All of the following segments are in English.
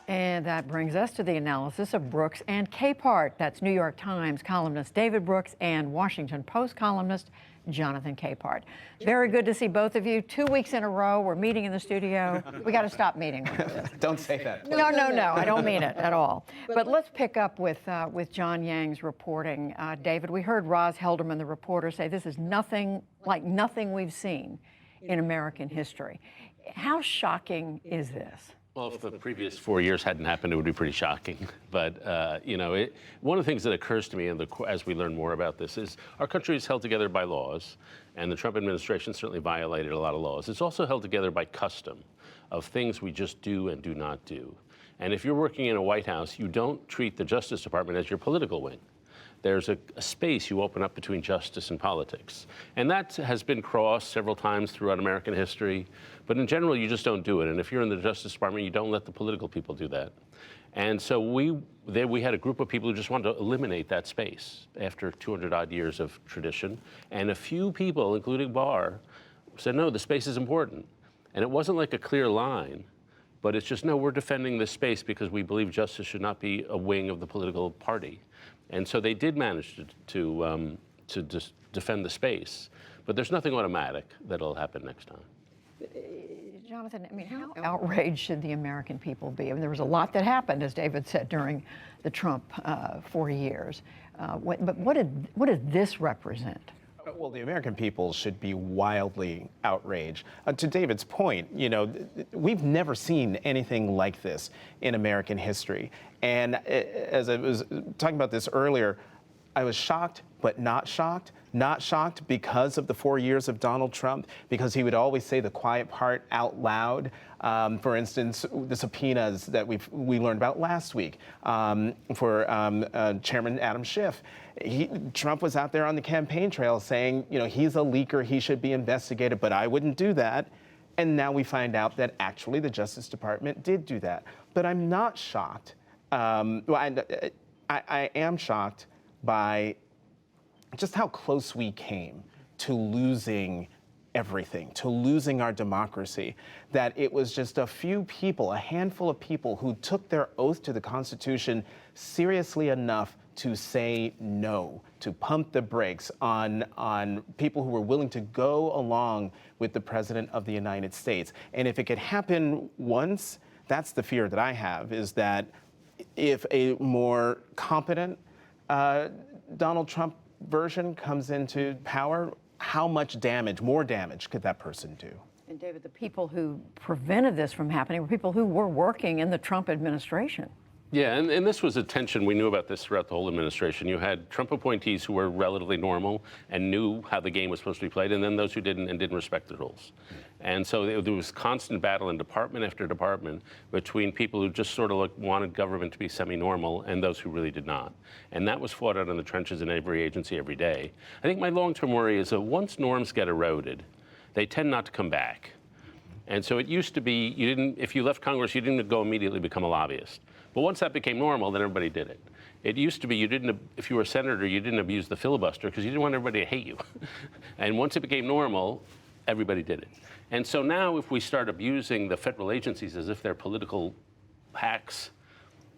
And that brings us to the analysis of Brooks and Capehart. That's New York Times columnist David Brooks and Washington Post columnist Jonathan Capehart. Very good to see both of you. 2 weeks in a row, we're meeting in the studio. We got to stop meeting like this. Don't say that. No, I don't mean it at all. But let's pick up with John Yang's reporting. David, we heard Roz Helderman, the reporter, say this is nothing like nothing we've seen in American history. How shocking is this? Well, if the previous 4 years hadn't happened, it would be pretty shocking. But, one of the things that occurs to me as we learn more about this is our country is held together by laws, and the Trump administration certainly violated a lot of laws. It's also held together by custom of things we just do and do not do. And if you're working in a White House, you don't treat the Justice Department as your political wing. There's a space you open up between justice and politics. And that has been crossed several times throughout American history. But in general, you just don't do it. And if you're in the Justice Department, you don't let the political people do that. And so we had a group of people who just wanted to eliminate that space after 200-odd years of tradition. And a few people, including Barr, said, no, the space is important. And it wasn't like a clear line. But it's just, no, we're defending this space because we believe justice should not be a wing of the political party. And so they did manage to just defend the space. But there's nothing automatic that'll happen next time. Jonathan, I mean, how outraged should the American people be? I mean, there was a lot that happened, as David said, during the Trump 4 years. But what did this represent? Well, the American people should be wildly outraged. To David's point, we've never seen anything like this in American history. And as I was talking about this earlier, I was shocked, but not shocked. Not shocked because of the 4 years of Donald Trump, because he would always say the quiet part out loud. For instance, the subpoenas that we learned about last week for Chairman Adam Schiff. Trump was out there on the campaign trail saying, he's a leaker, he should be investigated, but I wouldn't do that. And now we find out that actually the Justice Department did do that. But I'm not shocked. I am shocked by just how close we came to losing everything, to losing our democracy, that it was just a few people, a handful of people who took their oath to the Constitution seriously enough to say no, to pump the brakes on people who were willing to go along with the President of the United States. And if it could happen once, that's the fear that I have, is that if a more competent Donald Trump version comes into power, how much damage, more damage, could that person do? And David, the people who prevented this from happening were people who were working in the Trump administration. Yeah, and this was a tension. We knew about this throughout the whole administration. You had Trump appointees who were relatively normal and knew how the game was supposed to be played, and then those who didn't and didn't respect the rules. And so there was constant battle in department after department between people who just sort of wanted government to be semi-normal and those who really did not. And that was fought out in the trenches in every agency every day. I think my long-term worry is that once norms get eroded, they tend not to come back. And so it used to be, if you left Congress, you didn't go immediately become a lobbyist. But once that became normal, then everybody did it. It used to be if you were a senator, you didn't abuse the filibuster because you didn't want everybody to hate you. And once it became normal, everybody did it. And so now if we start abusing the federal agencies as if they're political hacks,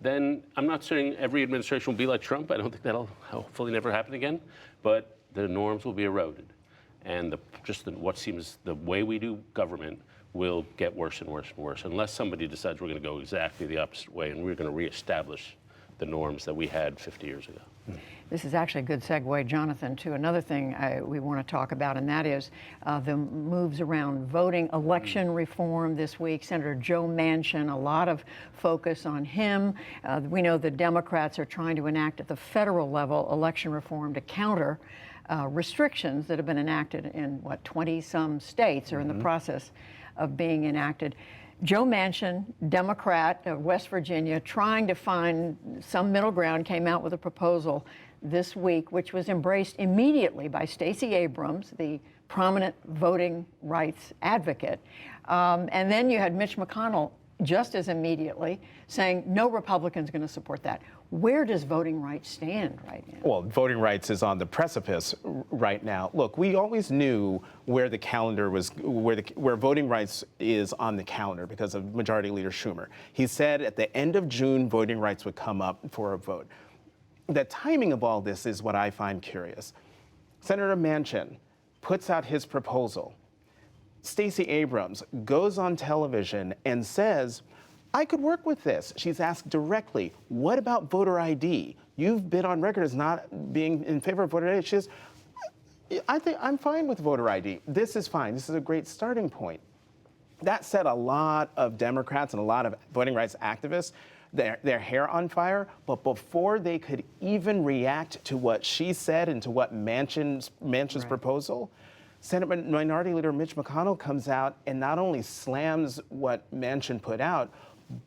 then I'm not saying every administration will be like Trump. I don't think that'll hopefully never happen again. But the norms will be eroded. And what seems the way we do government will get worse and worse and worse unless somebody decides we're going to go exactly the opposite way and we're going to reestablish the norms that we had 50 years ago. This is actually a good segue, Jonathan, to another thing we want to talk about, and that is the moves around voting election reform this week. Senator Joe Manchin, a lot of focus on him. We know the Democrats are trying to enact at the federal level election reform to counter restrictions that have been enacted in, 20-some states or in the process of being enacted. Joe Manchin, Democrat of West Virginia, trying to find some middle ground, came out with a proposal this week, which was embraced immediately by Stacey Abrams, the prominent voting rights advocate. And then you had Mitch McConnell just as immediately, saying no Republican's going to support that. Where does voting rights stand right now? Well, voting rights is on the precipice right now. Look, we always knew where the calendar was, where voting rights is on the calendar because of Majority Leader Schumer. He said at the end of June, voting rights would come up for a vote. The timing of all this is what I find curious. Senator Manchin puts out his proposal. Stacey Abrams goes on television and says, I could work with this. She's asked directly, what about voter ID? You've been on record as not being in favor of voter ID. She says, I think I'm fine with voter ID. This is fine. This is a great starting point. That set a lot of Democrats and a lot of voting rights activists their hair on fire, but before they could even react to what she said and to what Manchin's proposal, Senate Minority Leader Mitch McConnell comes out and not only slams what Manchin put out,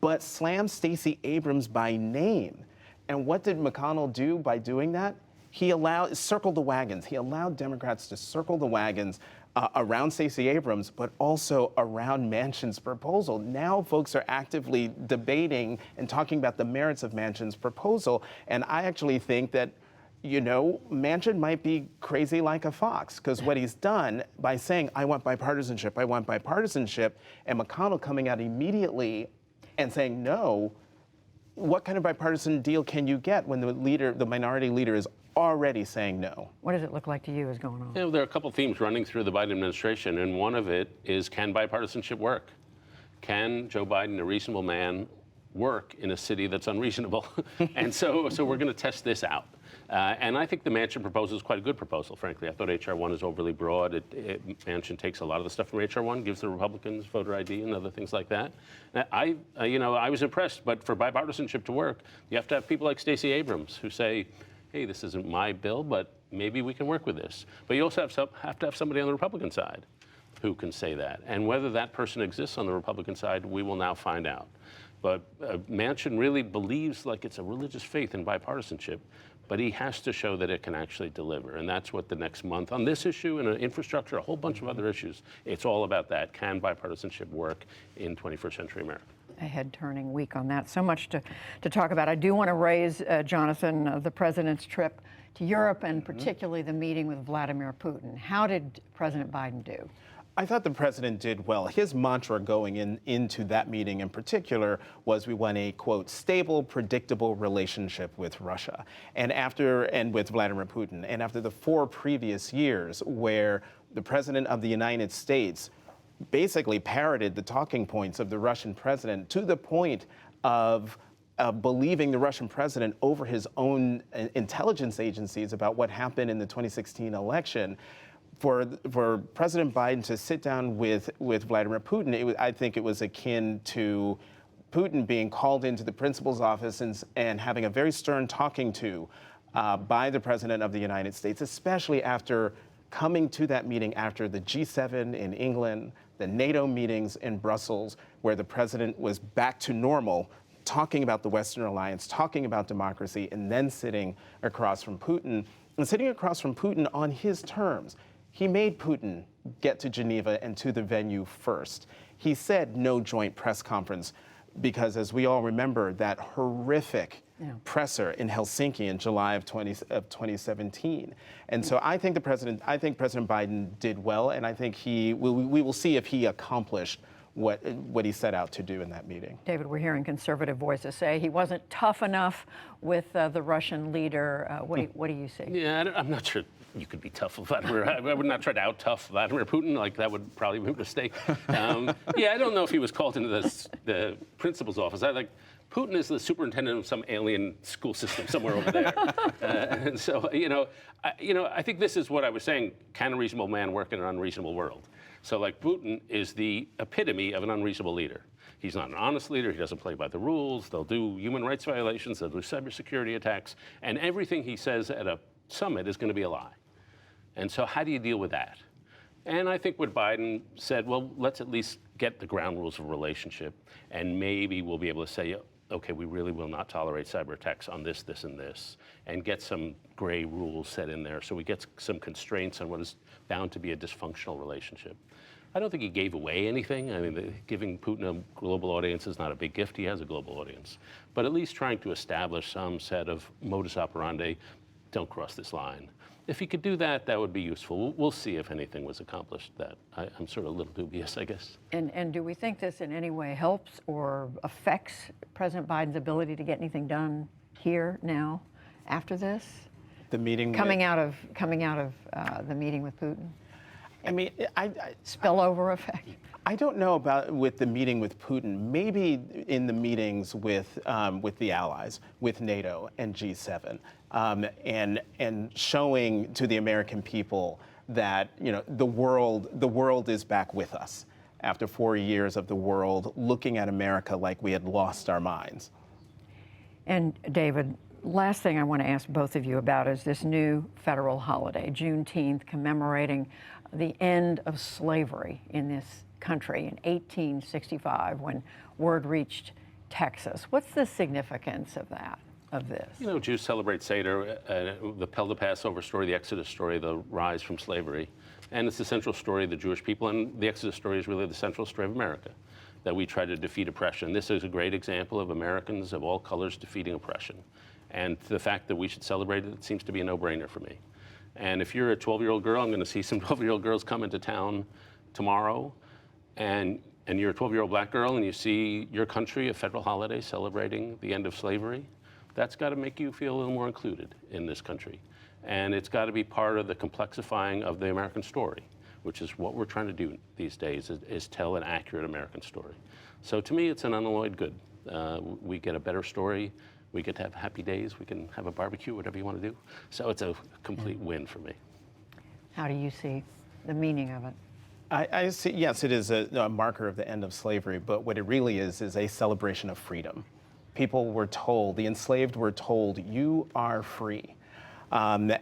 but slams Stacey Abrams by name. And what did McConnell do by doing that? He circled the wagons. He allowed Democrats to circle the wagons around Stacey Abrams, but also around Manchin's proposal. Now folks are actively debating and talking about the merits of Manchin's proposal. And I actually think that, you know, Manchin might be crazy like a fox, because what he's done by saying, I want bipartisanship, and McConnell coming out immediately and saying no, what kind of bipartisan deal can you get when the minority leader is already saying no? What does it look like to you is going on? You know, there are a couple of themes running through the Biden administration, and one of it is, can bipartisanship work? Can Joe Biden, a reasonable man, work in a city that's unreasonable? And so we're going to test this out. And I think the Manchin proposal is quite a good proposal, frankly. I thought H.R. 1 is overly broad. Manchin takes a lot of the stuff from H.R. 1, gives the Republicans voter ID and other things like that. I was impressed, but for bipartisanship to work, you have to have people like Stacey Abrams who say, hey, this isn't my bill, but maybe we can work with this. But you also have to have somebody on the Republican side who can say that. And whether that person exists on the Republican side, we will now find out. But Manchin really believes like it's a religious faith in bipartisanship, but he has to show that it can actually deliver. And that's what the next month on this issue and infrastructure, a whole bunch of other issues, it's all about that. Can bipartisanship work in 21st century America? A head-turning week on that. So much to talk about. I do want to raise, Jonathan, the president's trip to Europe and particularly the meeting with Vladimir Putin. How did President Biden do? I thought the president did well. His mantra going into that meeting in particular was we want a, quote, stable, predictable relationship with Russia and with Vladimir Putin. And after the 4 previous years where the president of the United States basically parroted the talking points of the Russian president to the point of believing the Russian president over his own intelligence agencies about what happened in the 2016 election, for President Biden to sit down with Vladimir Putin, I think it was akin to Putin being called into the principal's office and having a very stern talking to by the President of the United States, especially after coming to that meeting after the G7 in England, the NATO meetings in Brussels, where the president was back to normal, talking about the Western alliance, talking about democracy, and then sitting across from Putin, on his terms. He made Putin get to Geneva and to the venue first. He said no joint press conference because, as we all remember, that horrific presser in Helsinki in July of 2017. And so I think President Biden did well, and I think we will see if he accomplished what he set out to do in that meeting. David, we're hearing conservative voices say he wasn't tough enough with the Russian leader. What do you see? Yeah, I'm not sure you could be tough with Vladimir. I would not try to out-tough Vladimir Putin. Like, that would probably be a mistake. I don't know if he was called into the principal's office. Putin is the superintendent of some alien school system somewhere over there. And so, I think this is what I was saying. Can a reasonable man work in an unreasonable world? So, Putin is the epitome of an unreasonable leader. He's not an honest leader. He doesn't play by the rules. They'll do human rights violations. They'll do cybersecurity attacks. And everything he says at a summit is going to be a lie. And so how do you deal with that? And I think what Biden said, well, let's at least get the ground rules of relationship, and maybe we'll be able to say, okay, we really will not tolerate cyber attacks on this, this, and this, and get some gray rules set in there so we get some constraints on what is bound to be a dysfunctional relationship. I don't think he gave away anything. I mean, giving Putin a global audience is not a big gift. He has a global audience. But at least trying to establish some set of modus operandi, don't cross this line. If he could do that, that would be useful. We'll see if anything was accomplished. That I'm sort of a little dubious, I guess. And do we think this in any way helps or affects President Biden's ability to get anything done here now after this? The meeting Coming out of the meeting with Putin, I mean, spillover effect. I don't know about with the meeting with Putin. Maybe in the meetings with the allies, with NATO and G7, and showing to the American people that the world is back with us after 4 years of the world looking at America like we had lost our minds. And David, last thing I want to ask both of you about is this new federal holiday, Juneteenth, commemorating the end of slavery in this country in 1865 when word reached Texas. What's the significance of that, of this? Jews celebrate Seder, the Pelda Passover story, the Exodus story, the rise from slavery. And it's the central story of the Jewish people, and the Exodus story is really the central story of America, that we try to defeat oppression. This is a great example of Americans of all colors defeating oppression. And the fact that we should celebrate it seems to be a no-brainer for me. And if you're a 12-year-old girl, I'm going to see some 12-year-old girls come into town tomorrow, and you're a 12-year-old black girl and you see your country, a federal holiday celebrating the end of slavery, that's got to make you feel a little more included in this country. And it's got to be part of the complexifying of the American story, which is what we're trying to do these days, is tell an accurate American story. So to me, it's an unalloyed good. We get a better story. We get to have happy days. We can have a barbecue, whatever you want to do. So it's a complete win for me. How do you see the meaning of it? I see, yes, it is a marker of the end of slavery, but what it really is a celebration of freedom. People were told, the enslaved were told, you are free. And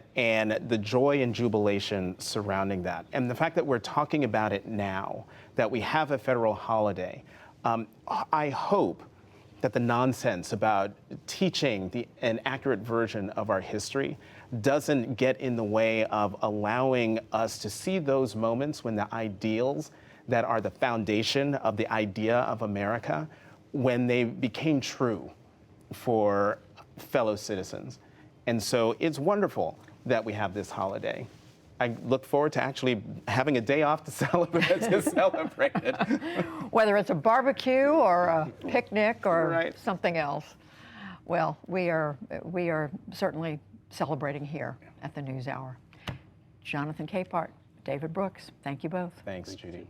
the joy and jubilation surrounding that. And the fact that we're talking about it now, that we have a federal holiday, I hope that the nonsense about teaching an accurate version of our history doesn't get in the way of allowing us to see those moments when the ideals that are the foundation of the idea of America, when they became true for fellow citizens. And so it's wonderful that we have this holiday. I look forward to actually having a day off to celebrate it. Whether it's a barbecue or a picnic or Right. something else. Well, we are certainly celebrating here at the NewsHour. Jonathan Capehart, David Brooks, thank you both. Thanks, Judy.